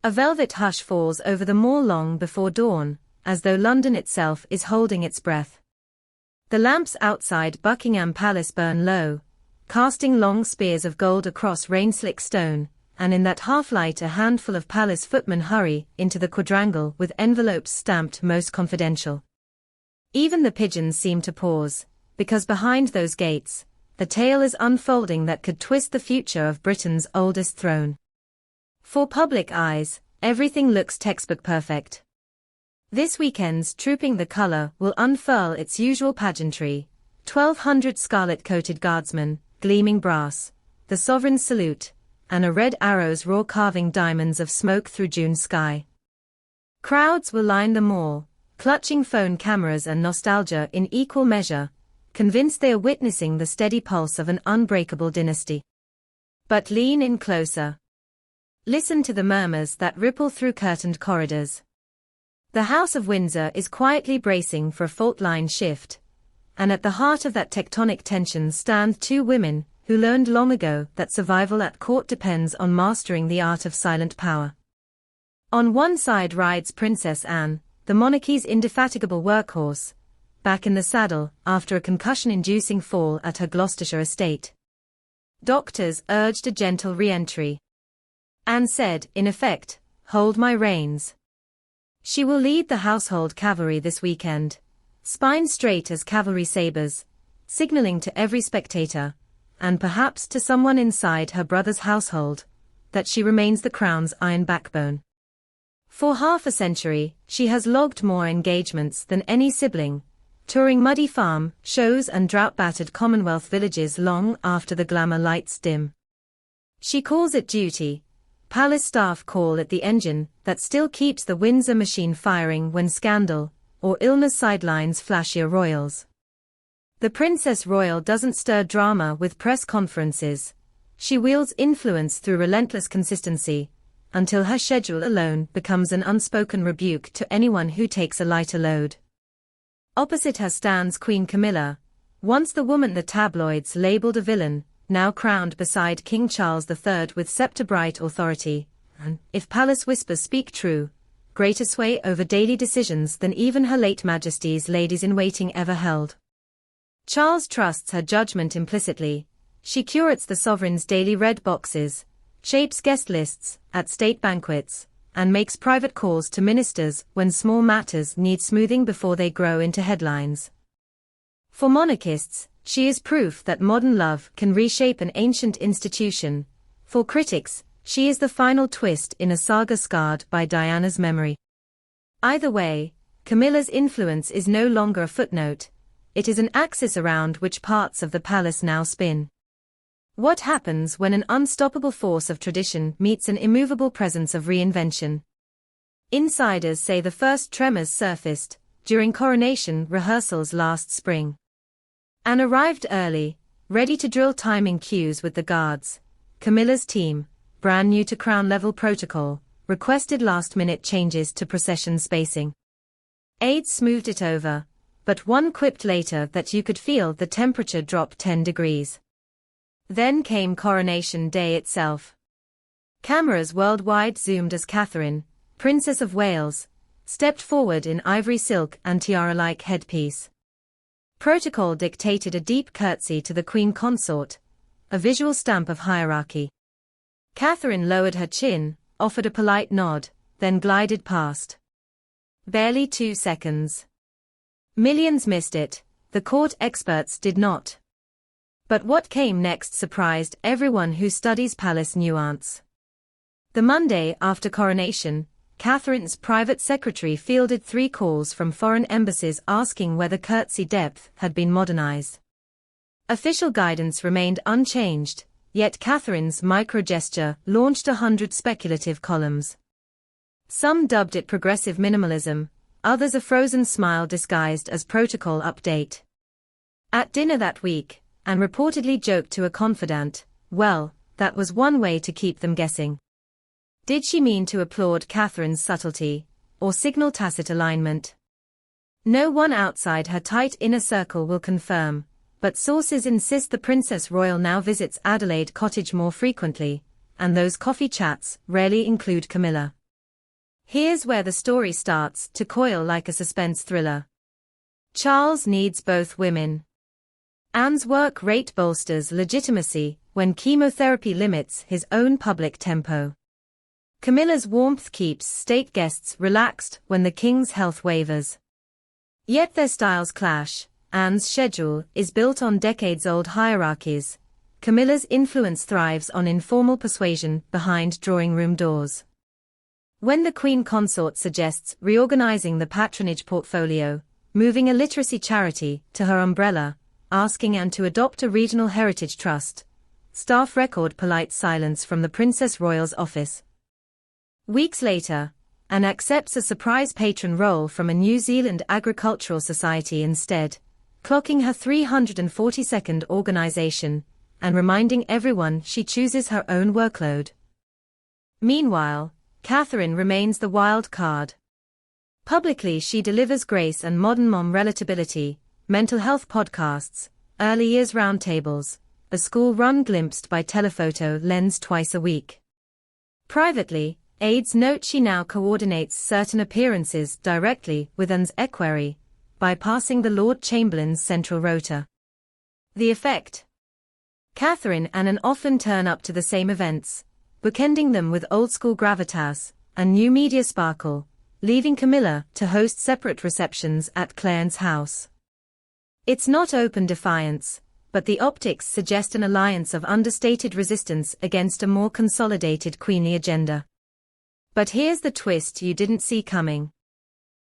A velvet hush falls over the moor long before dawn, as though London itself is holding its breath. The lamps outside Buckingham Palace burn low, casting long spears of gold across rain-slick stone, and in that half-light a handful of palace footmen hurry into the quadrangle with envelopes stamped most confidential. Even the pigeons seem to pause, because behind those gates, the tale is unfolding that could twist the future of Britain's oldest throne. For public eyes, everything looks textbook perfect. This weekend's Trooping the Colour will unfurl its usual pageantry: 1,200 scarlet-coated guardsmen, gleaming brass, the sovereign's salute, and a red arrow's raw carving diamonds of smoke through June sky. Crowds will line the mall, clutching phone cameras and nostalgia in equal measure, convinced they are witnessing the steady pulse of an unbreakable dynasty. But lean in closer. Listen to the murmurs that ripple through curtained corridors. The House of Windsor is quietly bracing for a fault-line shift, and at the heart of that tectonic tension stand two women who learned long ago that survival at court depends on mastering the art of silent power. On one side rides Princess Anne, the monarchy's indefatigable workhorse, back in the saddle after a concussion-inducing fall at her Gloucestershire estate. Doctors urged a gentle re-entry. Anne said, in effect, "Hold my reins." She will lead the household cavalry this weekend, spine straight as cavalry sabers, signaling to every spectator, and perhaps to someone inside her brother's household, that she remains the crown's iron backbone. For half a century, she has logged more engagements than any sibling, touring muddy farm shows and drought-battered Commonwealth villages long after the glamour lights dim. She calls it duty. Palace staff call it the engine that still keeps the Windsor machine firing when scandal or illness sidelines flashier royals. The Princess Royal doesn't stir drama with press conferences. She wields influence through relentless consistency, until her schedule alone becomes an unspoken rebuke to anyone who takes a lighter load. Opposite her stands Queen Camilla, once the woman the tabloids labeled a villain, now crowned beside King Charles III with scepter-bright authority, and, if palace whispers speak true, greater sway over daily decisions than even her late Majesty's ladies-in-waiting ever held. Charles trusts her judgment implicitly. She curates the sovereign's daily red boxes, shapes guest lists at state banquets, and makes private calls to ministers when small matters need smoothing before they grow into headlines. For monarchists, she is proof that modern love can reshape an ancient institution. For critics, she is the final twist in a saga scarred by Diana's memory. Either way, Camilla's influence is no longer a footnote. It is an axis around which parts of the palace now spin. What happens when an unstoppable force of tradition meets an immovable presence of reinvention? Insiders say the first tremors surfaced during coronation rehearsals last spring. Anne arrived early, ready to drill timing cues with the guards. Camilla's team, brand new to crown-level protocol, requested last-minute changes to procession spacing. Aides smoothed it over, but one quipped later that you could feel the temperature drop 10 degrees. Then came Coronation Day itself. Cameras worldwide zoomed as Katherine, Princess of Wales, stepped forward in ivory silk and tiara-like headpiece. Protocol dictated a deep curtsy to the Queen Consort, a visual stamp of hierarchy. Katherine lowered her chin, offered a polite nod, then glided past. Barely 2 seconds. Millions missed it, the court experts did not. But what came next surprised everyone who studies palace nuance. The Monday after coronation, Catherine's private secretary fielded 3 calls from foreign embassies asking whether curtsy depth had been modernized. Official guidance remained unchanged, yet Catherine's micro-gesture launched 100 speculative columns. Some dubbed it progressive minimalism, others a frozen smile disguised as protocol update. At dinner that week, Anne reportedly joked to a confidant, "Well, that was one way to keep them guessing." Did she mean to applaud Catherine's subtlety, or signal tacit alignment? No one outside her tight inner circle will confirm, but sources insist the Princess Royal now visits Adelaide Cottage more frequently, and those coffee chats rarely include Camilla. Here's where the story starts to coil like a suspense thriller. Charles needs both women. Anne's work rate bolsters legitimacy when chemotherapy limits his own public tempo. Camilla's warmth keeps state guests relaxed when the king's health wavers. Yet their styles clash. Anne's schedule is built on decades-old hierarchies. Camilla's influence thrives on informal persuasion behind drawing-room doors. When the Queen Consort suggests reorganizing the patronage portfolio, moving a literacy charity to her umbrella, asking Anne to adopt a regional heritage trust, staff record polite silence from the Princess Royal's office. Weeks later, Anne accepts a surprise patron role from a New Zealand agricultural society instead, clocking her 342nd organization, and reminding everyone she chooses her own workload. Meanwhile, Katherine remains the wild card. Publicly she delivers grace and modern mom relatability, mental health podcasts, early years roundtables, a school run glimpsed by telephoto lens twice a week. Privately, aides note she now coordinates certain appearances directly with Anne's equerry, bypassing the Lord Chamberlain's central rota. The effect? Katherine and Anne often turn up to the same events, bookending them with old-school gravitas and new media sparkle, leaving Camilla to host separate receptions at Clarence's house. It's not open defiance, but the optics suggest an alliance of understated resistance against a more consolidated queenly agenda. But here's the twist you didn't see coming.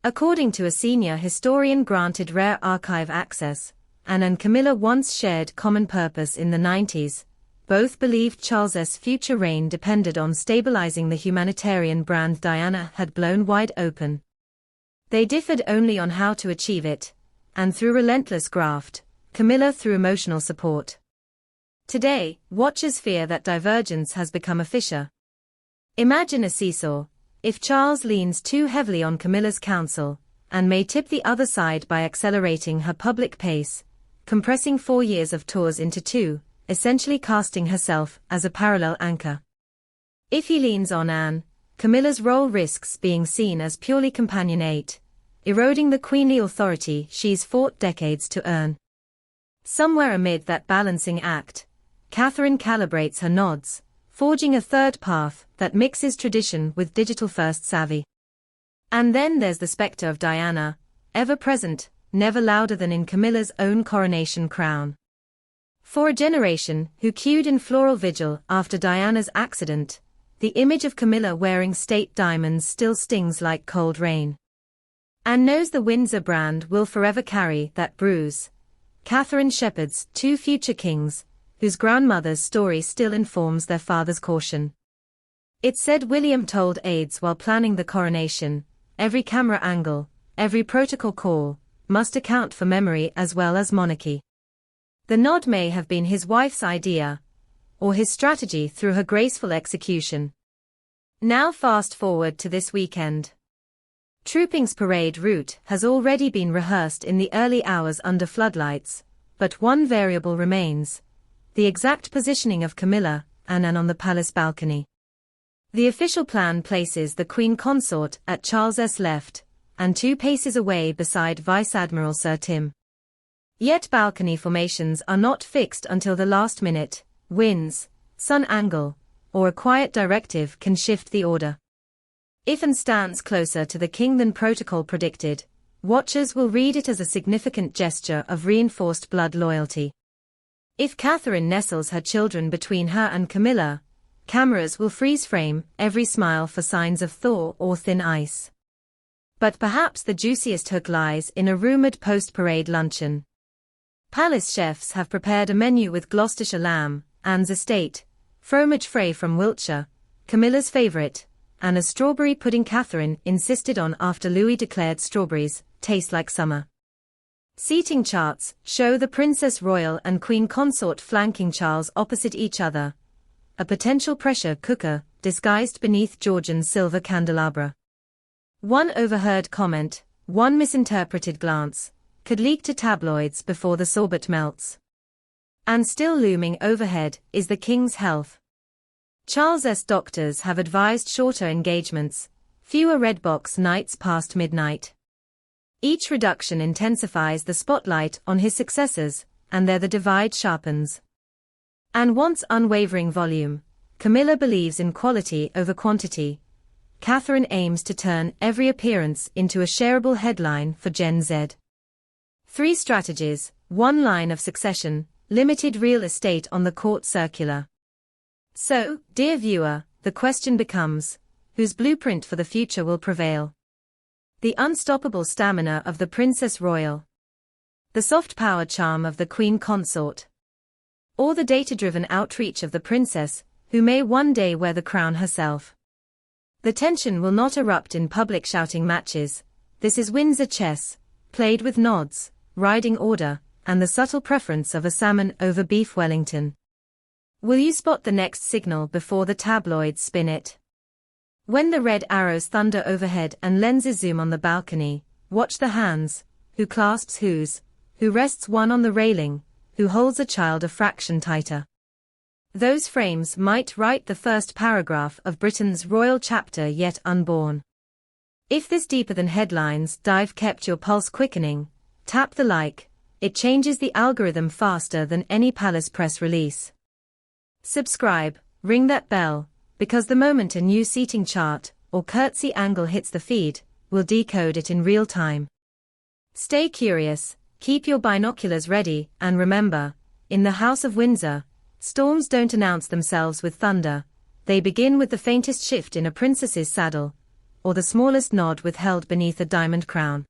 According to a senior historian granted rare archive access, Anne and Camilla once shared common purpose in the 90s. Both believed Charles's future reign depended on stabilizing the humanitarian brand Diana had blown wide open. They differed only on how to achieve it, and through relentless graft, Camilla through emotional support. Today, watchers fear that divergence has become a fissure. Imagine a seesaw. If Charles leans too heavily on Camilla's counsel, Anne may tip the other side by accelerating her public pace, compressing 4 years of tours into 2, essentially casting herself as a parallel anchor. If he leans on Anne, Camilla's role risks being seen as purely companionate, eroding the queenly authority she's fought decades to earn. Somewhere amid that balancing act, Katherine calibrates her nods, forging a third path that mixes tradition with digital-first savvy. And then there's the specter of Diana, ever present, never louder than in Camilla's own coronation crown. For a generation who queued in floral vigil after Diana's accident, the image of Camilla wearing state diamonds still stings like cold rain. Anne knows the Windsor brand will forever carry that bruise. Katherine shepherds 2 future kings, whose grandmother's story still informs their father's caution. It said William told aides while planning the coronation, every camera angle, every protocol call, must account for memory as well as monarchy. The nod may have been his wife's idea, or his strategy through her graceful execution. Now fast forward to this weekend. Trooping's parade route has already been rehearsed in the early hours under floodlights, but one variable remains: the exact positioning of Camilla and Anne on the palace balcony. The official plan places the Queen Consort at Charles's left, and 2 paces away beside Vice Admiral Sir Tim. Yet balcony formations are not fixed until the last minute. Winds, sun angle, or a quiet directive can shift the order. If Anne stands closer to the king than protocol predicted, watchers will read it as a significant gesture of reinforced blood loyalty. If Katherine nestles her children between her and Camilla, cameras will freeze frame every smile for signs of thaw or thin ice. But perhaps the juiciest hook lies in a rumored post-parade luncheon. Palace chefs have prepared a menu with Gloucestershire lamb, Anne's estate, fromage frais from Wiltshire, Camilla's favourite, and a strawberry pudding Katherine insisted on after Louis declared strawberries taste like summer. Seating charts show the Princess Royal and Queen Consort flanking Charles opposite each other, a potential pressure cooker disguised beneath Georgian silver candelabra. One overheard comment, one misinterpreted glance, could leak to tabloids before the sorbet melts. And still looming overhead is the king's health. Charles's doctors have advised shorter engagements, fewer red box nights past midnight. Each reduction intensifies the spotlight on his successors, and there the divide sharpens. Anne wants unwavering volume. Camilla believes in quality over quantity. Katherine aims to turn every appearance into a shareable headline for Gen Z. 3 strategies, 1 line of succession, limited real estate on the court circular. So, dear viewer, the question becomes, whose blueprint for the future will prevail? The unstoppable stamina of the Princess Royal, the soft power charm of the Queen Consort, or the data-driven outreach of the princess, who may one day wear the crown herself? The tension will not erupt in public shouting matches. This is Windsor chess, played with nods, riding order, and the subtle preference of a salmon over beef Wellington. Will you spot the next signal before the tabloids spin it? When the red arrows thunder overhead and lenses zoom on the balcony, watch the hands, who clasps whose, who rests one on the railing, who holds a child a fraction tighter. Those frames might write the first paragraph of Britain's royal chapter yet unborn. If this deeper than headlines dive kept your pulse quickening, tap the like, it changes the algorithm faster than any palace press release. Subscribe, ring that bell, because the moment a new seating chart or curtsy angle hits the feed, we'll decode it in real time. Stay curious, keep your binoculars ready, and remember, in the House of Windsor, storms don't announce themselves with thunder, they begin with the faintest shift in a princess's saddle, or the smallest nod withheld beneath a diamond crown.